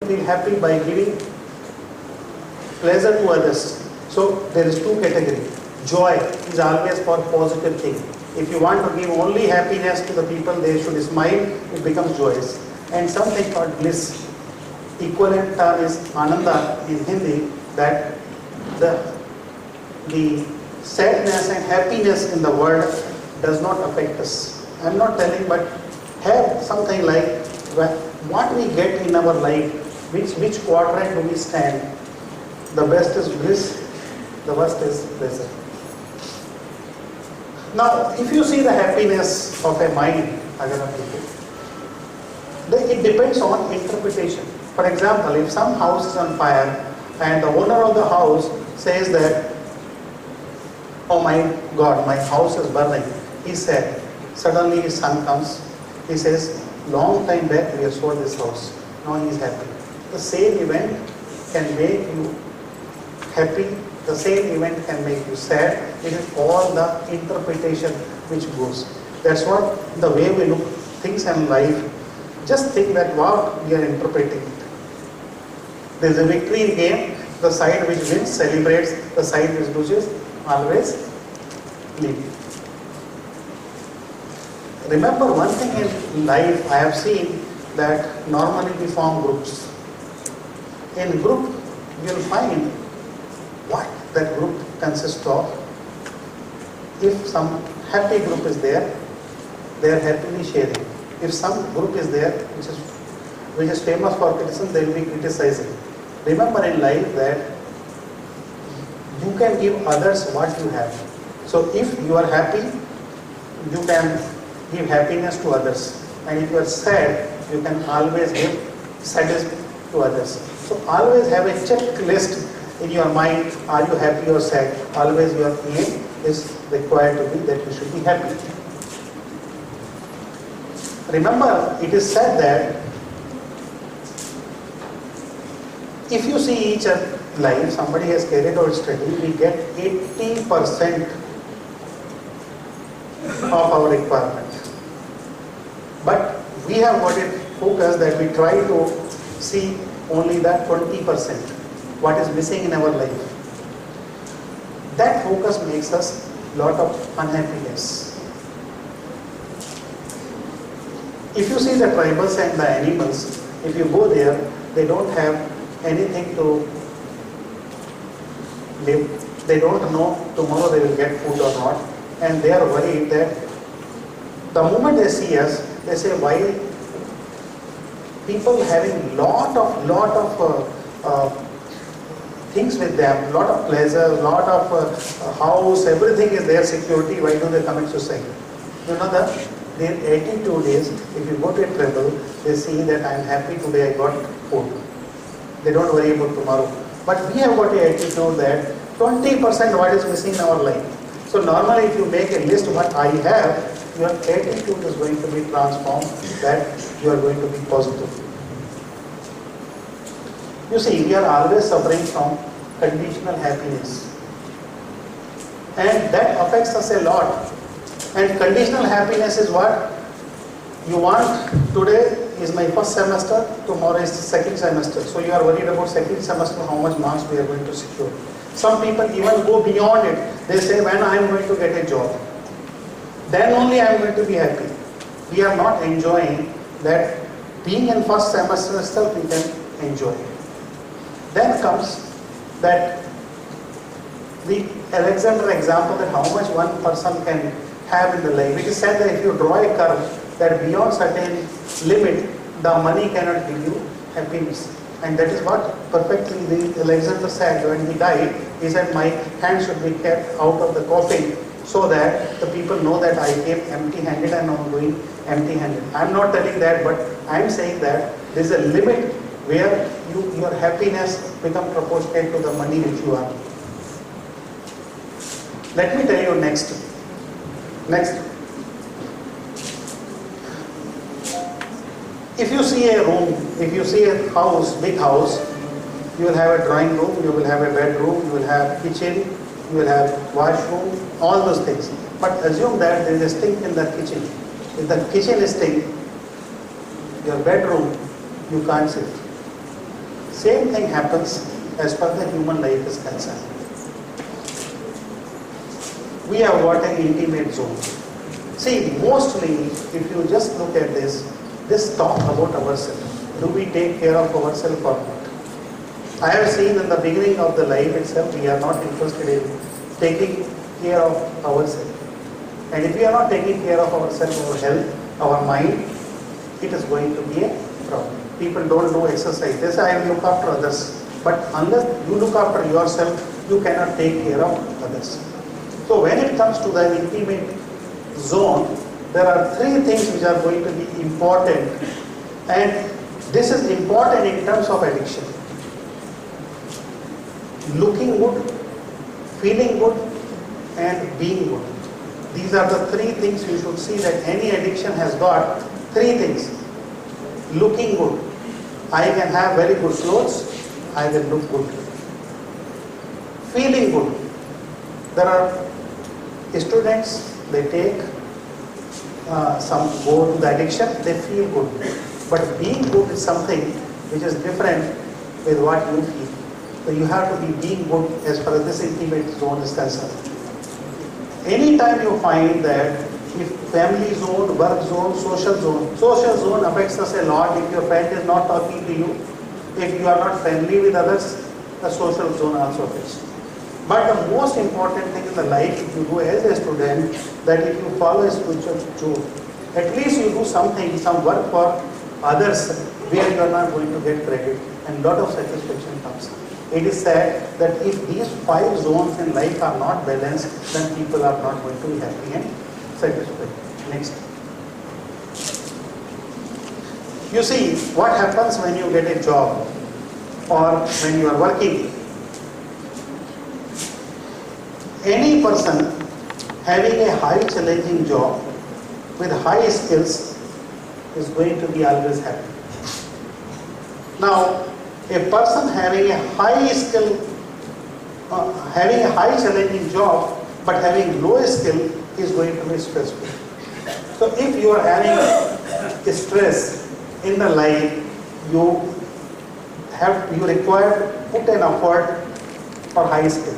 feel happy by giving pleasure to others. So there is two categories. Joy is always for positive thing. If you want to give only happiness to the people, they should smile, it becomes joyous. And something called bliss. Equivalent term is Ananda in Hindi, that the sadness and happiness in the world does not affect us. I am not telling, but have something like what we get in our life, which quadrant do we stand? The best is bliss, the worst is pleasure. Now, if you see the happiness of a mind, it depends on interpretation. For example, if some house is on fire and the owner of the house says that, oh my God, my house is burning, he said, suddenly his son comes, he says, long time back we have sold this house, now he is happy. The same event can make you happy, the same event can make you sad. It is all the interpretation which goes. That's what the way we look things in life. Just think that what we are interpreting it. There is a victory in game. The side which wins celebrates, the side which loses always leaves. Remember one thing in life, I have seen that normally we form groups. In group, you will find what that group consists of. If some happy group is there, they are happily sharing. If some group is there which is famous for criticism, they will be criticizing. Remember in life that you can give others what you have. So if you are happy, you can give happiness to others. And if you are sad, you can always give sadness to others. So always have a checklist in your mind, are you happy or sad? Always your aim is required to be that you should be happy. Remember, it is said that if you see each life, somebody has carried out study, we get 80% of our requirement. But we have got it focused that we try to see only that 20%, what is missing in our life. That focus makes us lot of unhappiness. If you see the tribals and the animals, if you go there, they don't have anything to live. They don't know tomorrow they will get food or not. And they are worried that the moment they see us, they say, why people having lot of things with them, lot of pleasure, lot of house, everything is there, security, why do they commit suicide? You know that their attitude is, if you go to a travel, they see that I am happy today I got food. They don't worry about tomorrow. But we have got a attitude that 20% what is missing in our life. So normally if you make a list what I have, your attitude is going to be transformed, that you are going to be positive. You see, we are always suffering from conditional happiness. And that affects us a lot. And conditional happiness is what? You want, today is my first semester, tomorrow is the second semester. So you are worried about second semester, how much marks we are going to secure. Some people even go beyond it. They say, when I am going to get a job, then only I am going to be happy. We are not enjoying that. Being in first semester itself, we can enjoy. Then comes that the Alexander example, that how much one person can have in the life. It is said that if you draw a curve, that beyond certain limit, the money cannot give you happiness. And that is what perfectly the Alexander said when he died. He said, my hand should be kept out of the coffin so that the people know that I came empty-handed and I am going empty-handed. I am not telling that, but I am saying that there is a limit where your happiness becomes proportionate to the money which you are. Let me tell you next. If you see a room, if you see a house, big house, you will have a drawing room, you will have a bedroom, you will have kitchen, you will have washroom, all those things. But assume that there is a stink in the kitchen. If the kitchen is stink, your bedroom, you can't sit. Same thing happens as far as the human life is concerned. We have got an intimate zone. See, mostly, if you just look at this talk about ourselves. Do we take care of ourselves or not? I have seen in the beginning of the life itself, we are not interested in taking care of ourselves. And if we are not taking care of ourselves, our health, our mind, it is going to be a problem. People don't do exercise. They say, I will look after others. But unless you look after yourself, you cannot take care of others. So when it comes to the intimate zone, there are three things which are going to be important. And this is important in terms of addiction. Looking good, feeling good, and being good. These are the three things you should see that any addiction has got. Three things. Looking good. I can have very good clothes, I will look good. Feeling good. There are students, they take some go to the addiction, they feel good. But being good is something which is different with what you feel. So you have to be being good as far as this intimate zone is concerned. Anytime you find that if family zone, work zone, social zone affects us a lot. If your friend is not talking to you, if you are not friendly with others, the social zone also affects. But the most important thing in the life, if you do as a student, that if you follow a spiritual truth, at least you do something, some work for others where you are not going to get credit, and lot of satisfaction comes. It is said that if these 5 zones in life are not balanced, then people are not going to be happy and satisfied. Next. You see, what happens when you get a job or when you are working? Any person having a high challenging job with high skills is going to be always happy. Now, a person having a high skill, having a high challenging job but having low skill is going to be stressful. So if you are having stress in the life, you require to put an effort for high skill.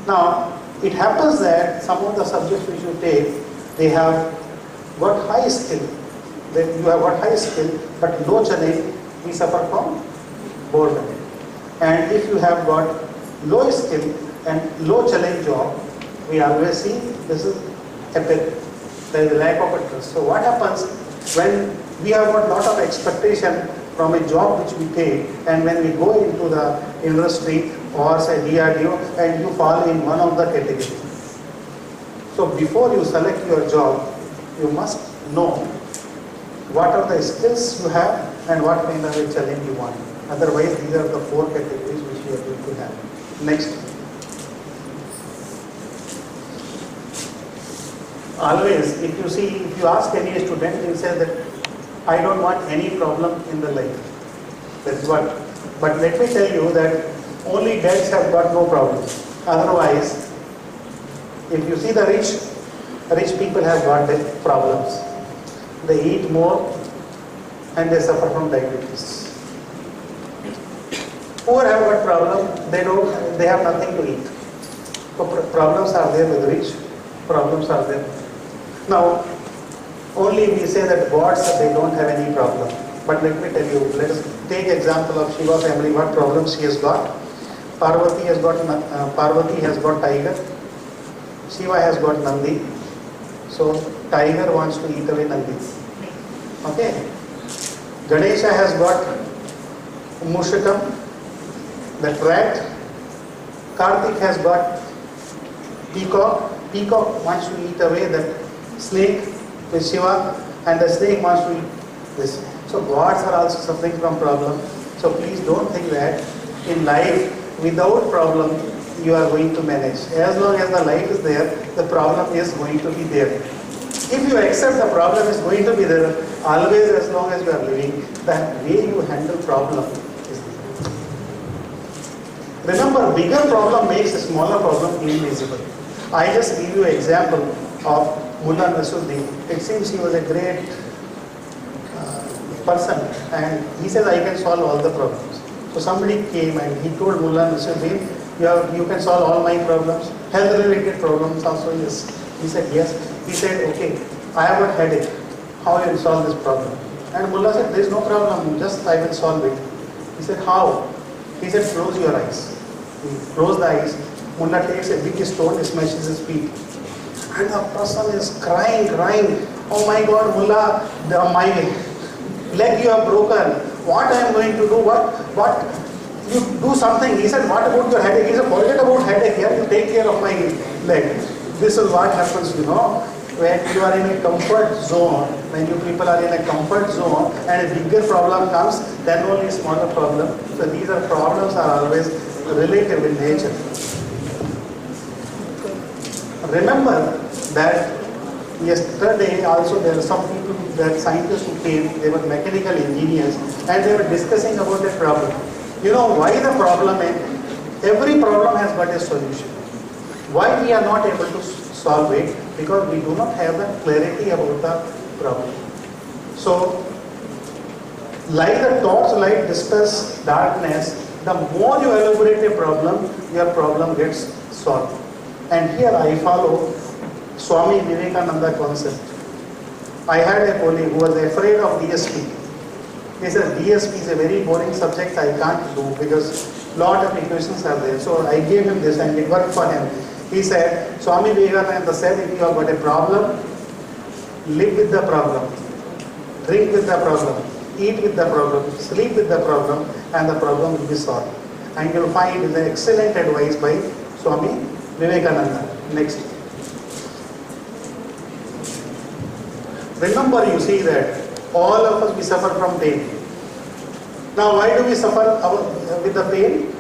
Now, it happens that some of the subjects which you take, they have got high skill. Then you have got high skill but low challenge, we suffer from boredom. And if you have got low skill and low challenge job, we always see this is there is a lack of interest. So what happens when we have got lot of expectation from a job which we take, and when we go into the industry or say DRDO and you fall in one of the categories. So before you select your job, you must know what are the skills you have and what kind of a challenge you want. Otherwise, these are the 4 categories which you are going to have. Next. Always, if you ask any student, he will say that I don't want any problem in the life. That's what. But let me tell you that only dads have got no problem. Otherwise, if you see the rich people have got the problems. They eat more and they suffer from diabetes. Poor have got problem, they have nothing to eat. So problems are there with rich, problems are there. Now, only we say that gods, they don't have any problem. But let me tell you, let us take example of Shiva family, what problems she has got. Parvati has got tiger, Shiva has got Nandi. So tiger wants to eat away Nandi. Okay. Ganesha has got Mushakam, that rat. Kartik has got peacock. Peacock wants to eat away that snake with Shiva, and the snake wants to eat this. So gods are also suffering from problem. So please don't think that in life without problem you are going to manage. As long as the life is there, the problem is going to be there. If you accept the problem is going to be there, always as long as you are living, the way you handle problem is there. Remember, bigger problem makes a smaller problem invisible. I just give you an example of Mullah Nasruddin. It seems he was a great person, and he says, I can solve all the problems. So somebody came and he told Mullah Nasruddin, you can solve all my problems, health related problems also. Yes. He said yes. He said, okay, I have a headache. How I will solve this problem? And Mullah said, there is no problem, just I will solve it. He said, how? He said, close your eyes. He closed the eyes. Mullah takes a big stone, smashes his feet. And the person is crying. Oh my God, Mullah, my leg you have broken. What I am going to do? What? You do something. He said, what about your headache? He said, forget about headache here. You take care of my leg. This is what happens, when you are in a comfort zone, when you people are in a comfort zone and a bigger problem comes, then only a smaller problem. So these are problems are always relative in nature. Remember that yesterday also there are some people, that scientists who came, they were mechanical engineers and they were discussing about a problem. You know why the problem is? Every problem has got a solution. Why we are not able to solve it? Because we do not have the clarity about the problem. So, like the torchlight dispels darkness, the more you elaborate a problem, your problem gets solved. And here I follow Swami Vivekananda concept. I had a colleague who was afraid of DSP. He said, DSP is a very boring subject, I can't do because lot of equations are there. So I gave him this and it worked for him. He said, Swami Vivekananda said, if you have got a problem, live with the problem, drink with the problem, eat with the problem, sleep with the problem, and the problem will be solved. And you'll find the excellent advice by Swami Vivekananda. Next. Remember, you see that all of us, we suffer from pain. Now, why do we suffer with the pain?